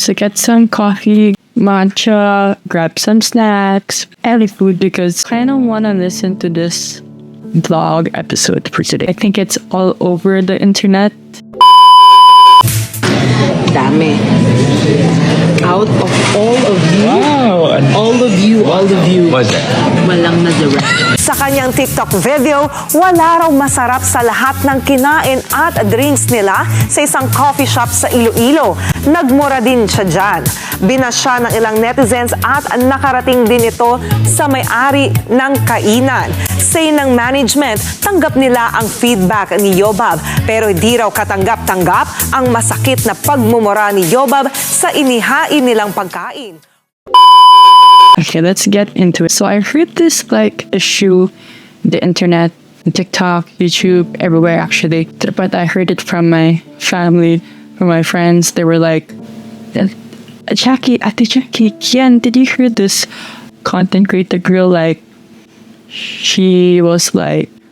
So get some coffee, matcha, grab some snacks, any food because I kind of want to listen to this vlog episode for today. I think it's all over the internet. Dami. Out of all of you, wow. all of you, What's that? walang nag-direct. Sa kanyang TikTok video, wala raw masarap sa lahat ng kinain at drinks nila sa isang coffee shop sa Iloilo. Nagmura din siya dyan. Binasya ng ilang netizens at nakarating din ito sa may-ari ng kainan. Say ng management, tanggap nila ang feedback ni Yobab pero hindi raw katanggap-tanggap ang masakit na pagmumura ni Yobab sa inihain nilang pagkain. Okay, let's get into it. So I heard this issue, the internet, TikTok, YouTube, everywhere actually. But I heard it from my family, from my friends. They were like, Jacqui, Ate Jacqui, Kian, did you hear this content creator girl? She was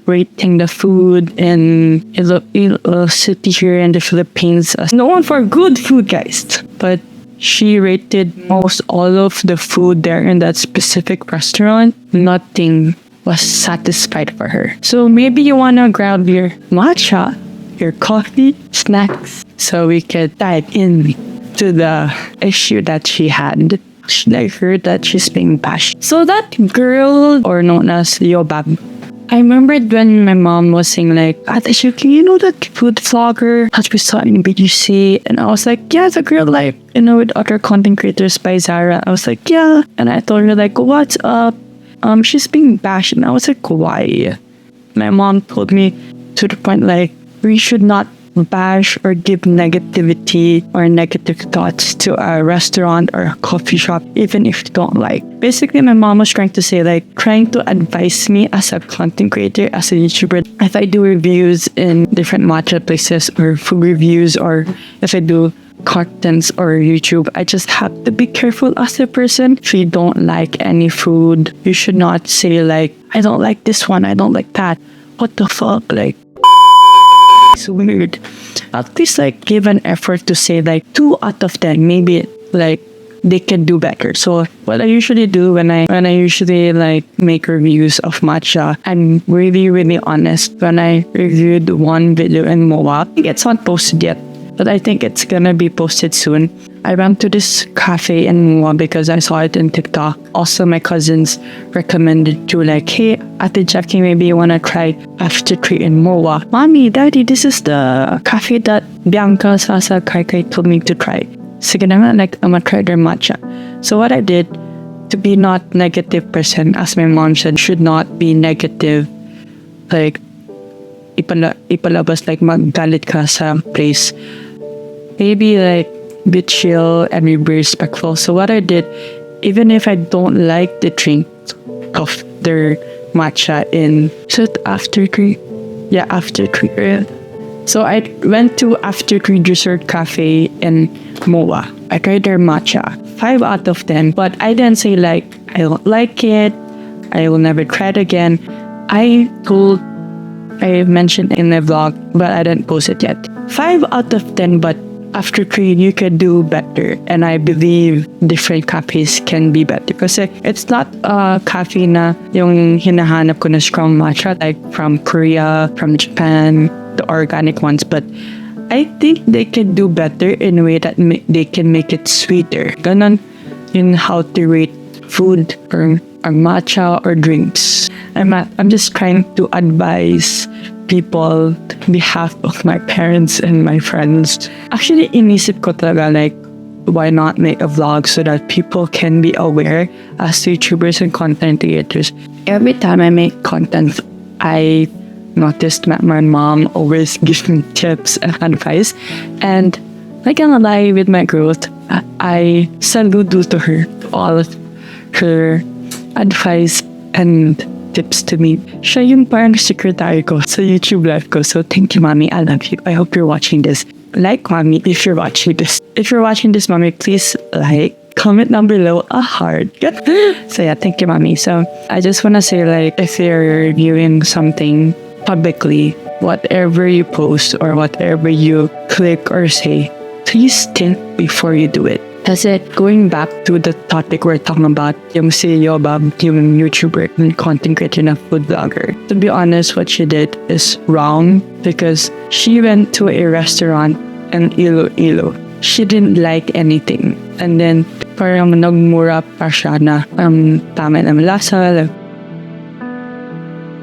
rating the food in a city here in the Philippines as known for good food, guys. But she rated most all of the food there in that specific restaurant. Nothing was satisfied for her. So maybe you wanna grab your matcha, your coffee, snacks, so we could dive in to the issue that she had. I heard that she's being bashed. So that girl, or known as Yobab, I remembered when my mom was saying Ate Jacqui, you know that food vlogger that we saw in BGC? And I was like, yeah, the girl with other content creators by Zara. I was like, yeah. And I told her what's up? She's being bashed. And I was like, why? My mom told me to the point we should not bash or give negativity or negative thoughts to a restaurant or a coffee shop, even if you don't like. Basically, my mom was trying to say, trying to advise me as a content creator, as a YouTuber. If I do reviews in different matcha places or food reviews, or if I do contents or YouTube, I just have to be careful as a person. If you don't like any food, you should not say I don't like this one, I don't like that. What the fuck? It's weird. At least give an effort to say 2 out of 10. Maybe they can do better. So what I usually do when I usually make reviews of matcha, I'm really honest. When I reviewed one video in MOA, it's not posted yet, but I think it's gonna be posted soon. I went to this cafe in MOA because I saw it in TikTok. Also, my cousins recommended to hey, Ate Jacqui, maybe you wanna try after tree in MOA. Mommy, Daddy, this is the cafe that Bianca Sasa Kai told me to try. Sige na nga, I'm gonna try their matcha. So what I did, to be not negative person, as my mom said, should not be negative. Ipalabas maggalit ka sa place. Maybe be chill and be respectful. So what I did, even if I don't like the drink of their matcha after tree. So I went to After Tree Dessert Cafe in MOA. I tried their matcha. 5 out of 10. But I didn't say I don't like it. I will never try it again. I mentioned in the vlog, but I didn't post it yet. 5 out of 10, but after tree, you can do better. And I believe different cafes can be better. Kasi it's not a cafe na yung hinahanap ko na strong matcha from Korea, from Japan, the organic ones. But I think they can do better in a way that they can make it sweeter. Ganon in how to rate food or matcha or drinks. I'm just trying to advise people on behalf of my parents and my friends. Actually, inisip ko talaga why not make a vlog so that people can be aware as YouTubers and content creators. Every time I make content, I noticed that my mom always gives me tips and advice. And not gonna lie, with my growth, I salute to her, all of her advice and tips to me. Siya yung parang secretary ko sa YouTube life ko. So thank you, Mommy. I love you. I hope you're watching this. Mommy, if you're watching this. If you're watching this, Mommy, please comment down below a heart. So yeah, thank you, Mommy. So I just want to say if you're reviewing something publicly, whatever you post or whatever you click or say, please think before you do it. Kasi going back to the topic we're talking about, yung si Yobab, yung YouTuber and content creator na food vlogger. To be honest, what she did is wrong because she went to a restaurant in Iloilo. She didn't like anything. And then, parang nagmura pa siya na tama ng lasa.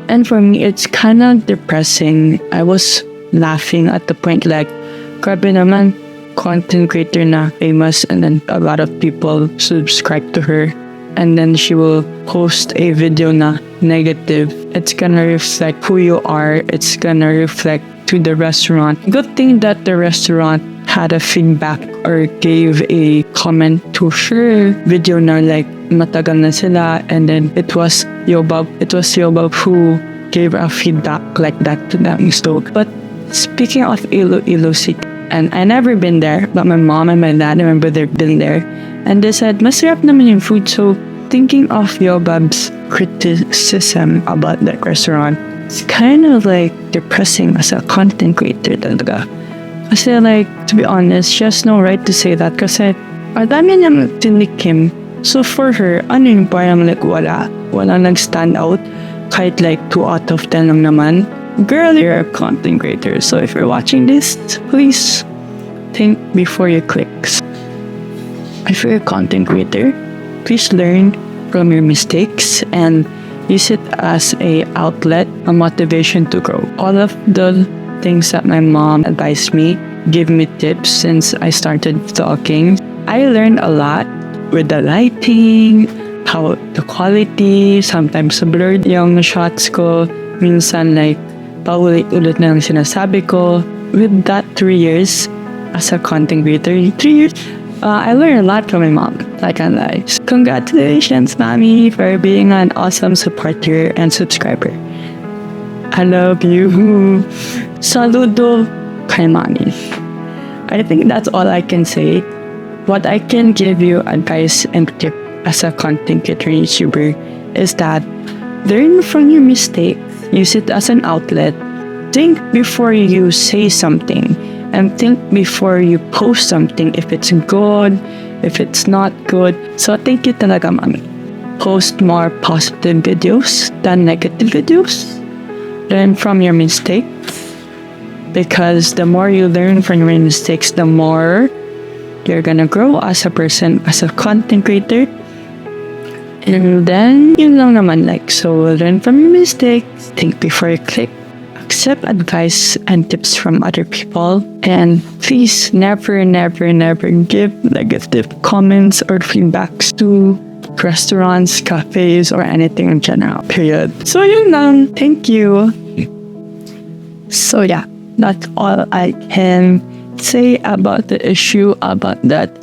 And for me, it's kind of depressing. I was laughing at the point like, grabe naman, content creator na famous and then a lot of people subscribe to her. And then she will post a video na negative. It's gonna reflect who you are. It's gonna reflect to the restaurant. Good thing that the restaurant had a feedback or gave a comment to her video na like matagal na sila, and then it was Yobab who gave a feedback like that to them. So, but speaking of Iloilo City, and I never been there, but my mom and my dad, I remember they've been there, and they said masarap naman yung food. So thinking of Yobab's criticism about that restaurant, it's kind of like depressing as a content creator talaga. Kasi like, to be honest, she has no right to say that kasi ang dami niyang tinikim. So for her, ano yung parang like wala nag-stand out kahit like 2 out of 10 lang naman. Girl, you're a content creator. So if you're watching this, please think before you click. If you're a content creator, please learn from your mistakes and use it as a outlet, a motivation to grow. All of the things that my mom advised me, give me tips since I started vlogging. I learned a lot with the lighting, how the quality, sometimes blurred yung shots ko, minsan like paulit-ulit na lang sinasabi ko. With that 3 years as a content creator, 3 years, I learned a lot from my mom. Like, congratulations, mommy, for being an awesome supporter and subscriber. I love you. Saludo kay mommy. I think that's all I can say. What I can give you advice and tip as a content creator YouTuber is that learn from your mistakes. Use it as an outlet. Think before you say something, and think before you post something if it's good, if it's not good. So thank you talaga, mommy. Post more positive videos than negative videos. Learn from your mistakes, because the more you learn from your mistakes, the more you're gonna grow as a person, as a content creator. And then, yun lang naman, like, so learn from your mistakes, think before you click, accept advice and tips from other people, and please never give negative comments or feedbacks to restaurants, cafes, or anything in general, period. So yun lang, thank you. So yeah, that's all I can say about the issue about that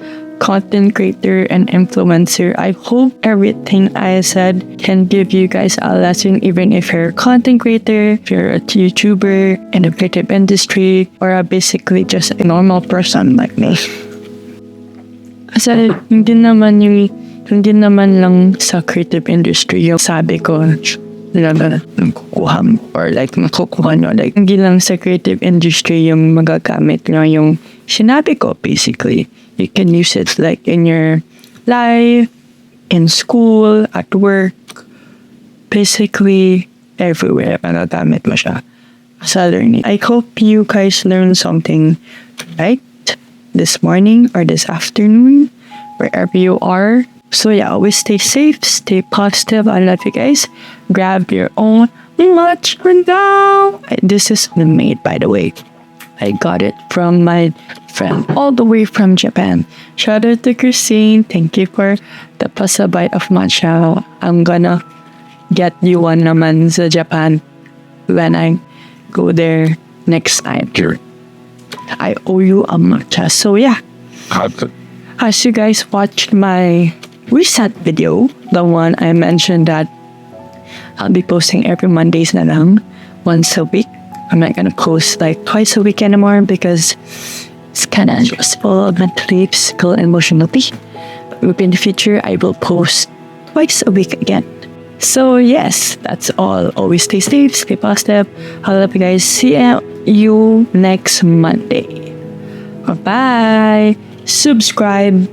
content creator and influencer. I hope everything I said can give you guys a lesson, even if you're a content creator, if you're a YouTuber in the creative industry, or basically just a normal person like me. Kasi hindi naman lang sa creative industry yung sabi ko kukuha or like makukuha nyo. Like, hindi lang sa creative industry yung magagamit nyo yung sinabi ko, basically. You can use it like in your life, in school, at work, basically everywhere. Magagamit mo siya as a learning. I hope you guys learned something right this morning or this afternoon, wherever you are. So yeah, always stay safe, stay positive. I love you guys. Grab your own lunch now. This is made, by the way. I got it from my friend all the way from Japan. Shout out to Christine. Thank you for the pasabay of matcha. I'm gonna get you one naman sa Japan when I go there next time. Sure. I owe you a matcha. So yeah, as you guys watched my reset video, the one I mentioned that I'll be posting every Mondays na lang, once a week. I'm not gonna post like twice a week anymore because it's kind of stressful mentally, physical, and emotionally. But in the future, I will post twice a week again. So yes, that's all. Always stay safe, stay positive. I love you guys. See you next Monday. Bye. Subscribe.